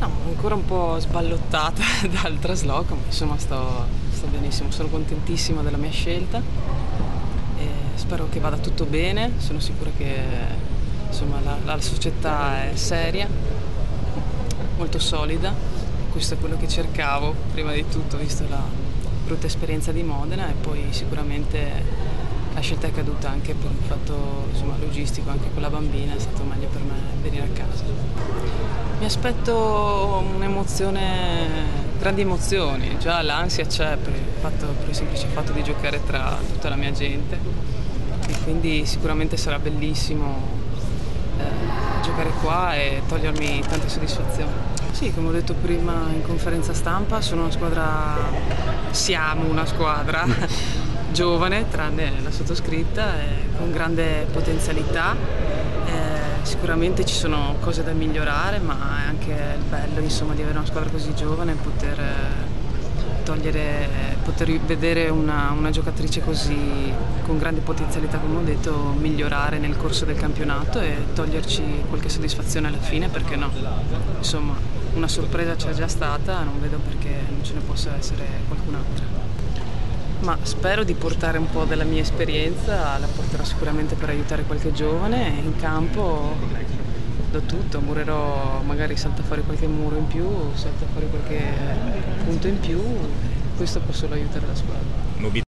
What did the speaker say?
No, ancora un po' sballottata dal trasloco, ma insomma sto benissimo, sono contentissima della mia scelta e spero che vada tutto bene, sono sicura che insomma, la società è seria, molto solida, questo è quello che cercavo prima di tutto, visto la brutta esperienza di Modena, e poi sicuramente la scelta è caduta anche per un fatto insomma, logistico, anche con la bambina è stato meglio per me venire a casa. Mi aspetto un'emozione, grandi emozioni, già l'ansia c'è per il semplice fatto di giocare tra tutta la mia gente e quindi sicuramente sarà bellissimo giocare qua e togliermi tante soddisfazioni. Sì, come ho detto prima in conferenza stampa, siamo una squadra giovane, tranne la sottoscritta, con grande potenzialità. Sicuramente ci sono cose da migliorare, ma è anche il bello insomma, di avere una squadra così giovane e poter vedere una giocatrice così con grande potenzialità, come ho detto, migliorare nel corso del campionato e toglierci qualche soddisfazione alla fine, perché no? Insomma, una sorpresa c'è già stata, non vedo perché non ce ne possa essere qualcun'altra. Ma spero di portare un po' della mia esperienza, la porterò sicuramente per aiutare qualche giovane in campo, do tutto, murerò, magari salta fuori qualche muro in più, salta fuori qualche punto in più, questo può solo aiutare la squadra.